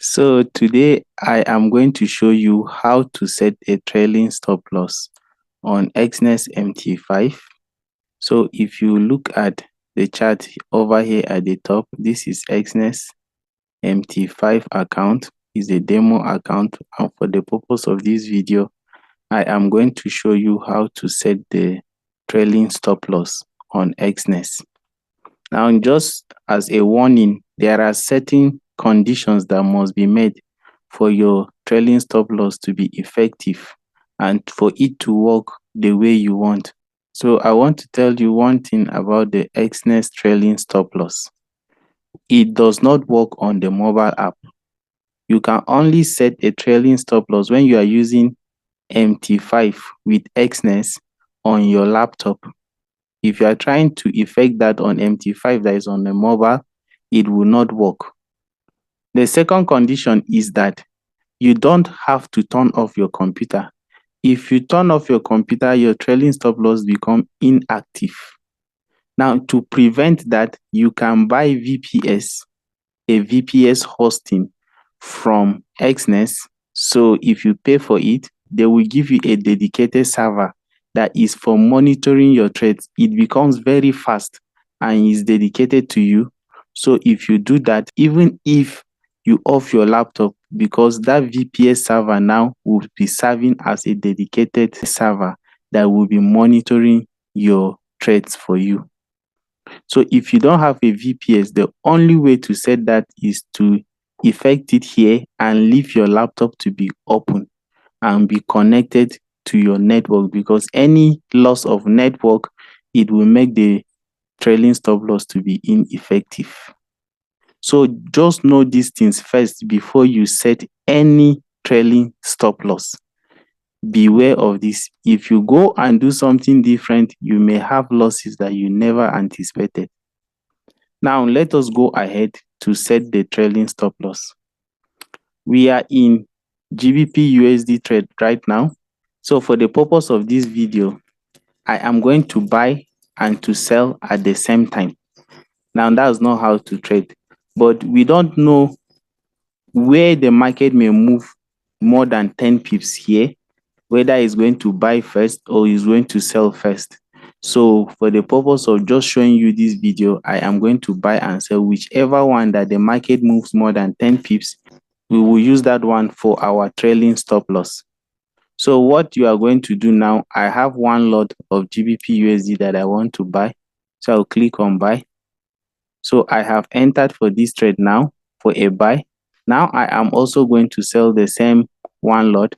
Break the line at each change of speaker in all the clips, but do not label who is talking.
So today I am going to show you how to set a trailing stop loss on Exness MT5. So if you look at the chart over here at the top, this is Exness MT5 account, is a demo account, and for the purpose of this video, I am going to show you how to set the trailing stop loss on Exness. Now, just as a warning, there are certain conditions that must be met for your trailing stop loss to be effective and for it to work the way you want. So I want to tell you one thing about the Exness trailing stop loss. It does not work on the mobile app. You can only set a trailing stop loss when you are using MT5 with Exness on your laptop. If you are trying to effect that on MT5 that is on the mobile, it will not work. The second condition is that you don't have to turn off your computer. If you turn off your computer, your trailing stop loss become inactive. Now, to prevent that, you can buy VPS, a VPS hosting from Exness. So if you pay for it, they will give you a dedicated server that is for monitoring your trades. It becomes very fast and is dedicated to you. So if you do that, even if you off your laptop, because that VPS server now will be serving as a dedicated server that will be monitoring your trades for you. So if you don't have a VPS, the only way to set that is to effect it here and leave your laptop to be open and be connected to your network, because any loss of network, it will make the trailing stop loss to be ineffective. So just know these things first before you set any trailing stop loss. Beware of this. If you go and do something different, you may have losses that you never anticipated. Now, let us go ahead to set the trailing stop loss. We are in GBP USD trade right now. So for the purpose of this video, I am going to buy and to sell at the same time. Now, that's not how to trade, but we don't know where the market may move more than 10 pips here, whether it's going to buy first or it's going to sell first. So for the purpose of just showing you this video, I am going to buy and sell whichever one that the market moves more than 10 pips. We will use that one for our trailing stop loss. So what you are going to do now, I have one lot of GBP USD that I want to buy. So I'll click on buy. So I have entered for this trade now for a buy. Now I am also going to sell the same one lot.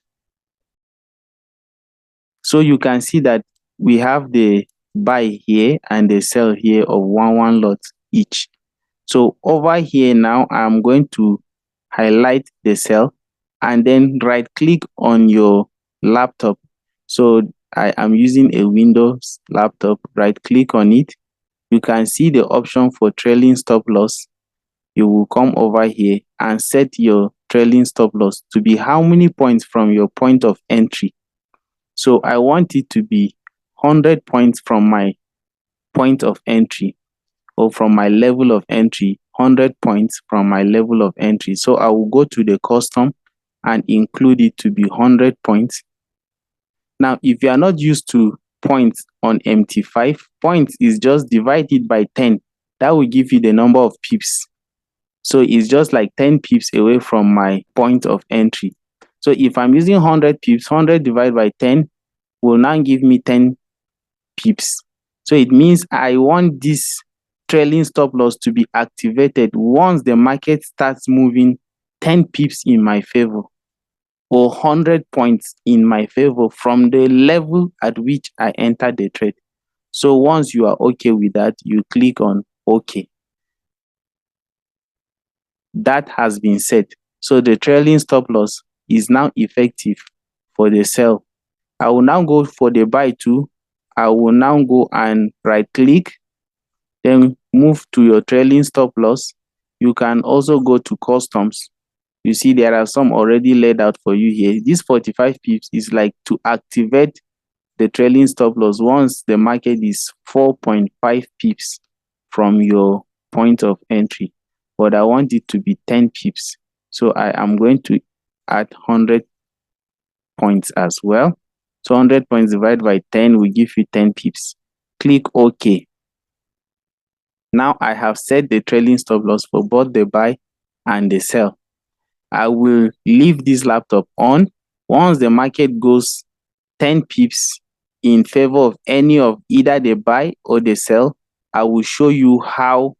So you can see that we have the buy here and the sell here of one lot each. So over here now, I'm going to highlight the sell and then right click on your laptop. So I am using a Windows laptop. Right click on it. You can see the option for trailing stop loss. You will come over here and set your trailing stop loss to be how many points from your point of entry. So I want it to be 100 points from my point of entry, or from my level of entry, 100 points from my level of entry. So I will go to the custom and include it to be 100 points. Now, if you are not used to points on MT5, points is just divided by 10. That will give you the number of pips. So it's just like 10 pips away from my point of entry. So if I'm using 100 pips, 100 divided by 10 will now give me 10 pips. So it means I want this trailing stop loss to be activated once the market starts moving 10 pips in my favor or 100 points in my favor from the level at which I entered the trade. So once you are okay with that, you click on OK. That has been set. So the trailing stop loss is now effective for the sell. I will now go for the buy too. I will now go and right click, then move to your trailing stop loss. You can also go to customs. You see there are some already laid out for you here. This 45 pips is like to activate the trailing stop loss once the market is 4.5 pips from your point of entry. But I want it to be 10 pips. So I am going to add 100 points as well. So 100 points divided by 10 will give you 10 pips. Click OK. Now I have set the trailing stop loss for both the buy and the sell. I will leave this laptop on. Once the market goes 10 pips in favor of any of either the buy or the sell, I will show you how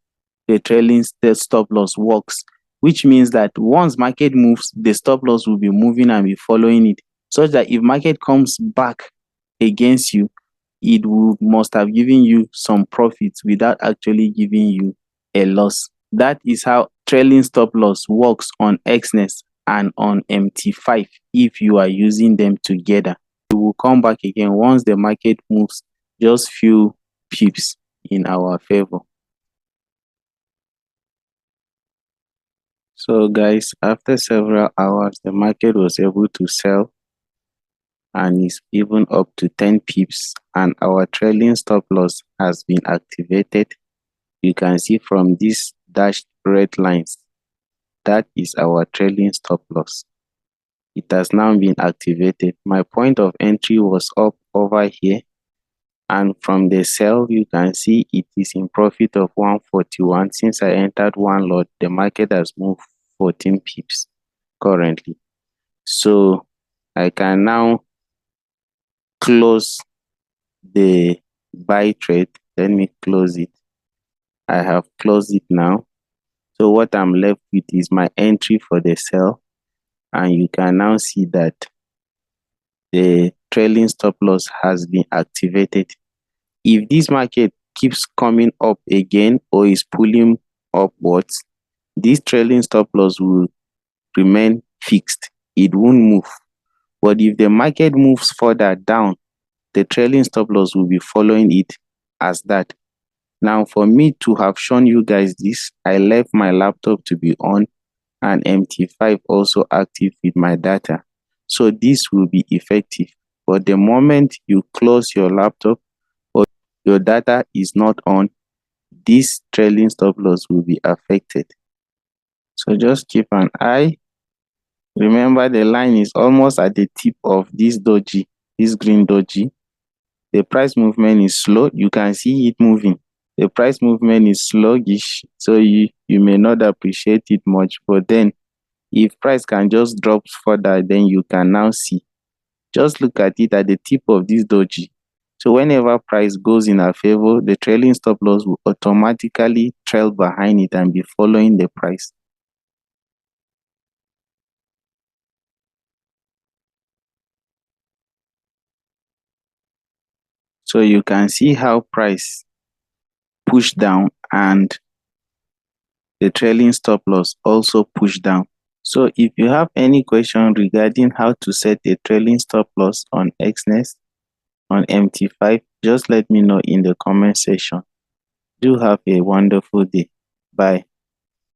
the trailing stop loss works, which means that once market moves, the stop loss will be moving and be following it, such that if market comes back against you, it must have given you some profits without actually giving you a loss. That is how trailing stop loss works on Exness and on MT5 if you are using them together. We will come back again once the market moves just few pips in our favor. So guys, after several hours, the market was able to sell and is even up to 10 pips, and our trailing stop loss has been activated. You can see from these dashed red lines, that is our trailing stop loss. It has now been activated. My point of entry was up over here, and from the sell, you can see it is in profit of 141. Since I entered one lot, the market has moved 14 pips currently. So I can now close the buy trade. Let me close it. I have closed it now. So what I'm left with is my entry for the sell, and you can now see that the trailing stop loss has been activated. If this market keeps coming up again or is pulling upwards, this trailing stop loss will remain fixed. It won't move. But if the market moves further down, the trailing stop loss will be following it as that. Now, for me to have shown you guys this, I left my laptop to be on and MT5 also active with my data. So this will be effective. But the moment you close your laptop or your data is not on, this trailing stop loss will be affected. So just keep an eye. Remember, the line is almost at the tip of this doji, this green doji. The price movement is slow. You can see it moving. The price movement is sluggish, so you may not appreciate it much. But then, if price can just drop further, then you can now see. Just look at it at the tip of this doji. So whenever price goes in our favor, the trailing stop loss will automatically trail behind it and be following the price. So you can see how price push down and the trailing stop loss also push down. So if you have any question regarding how to set a trailing stop loss on Exness, on MT5, just let me know in the comment section. Do have a wonderful day. Bye.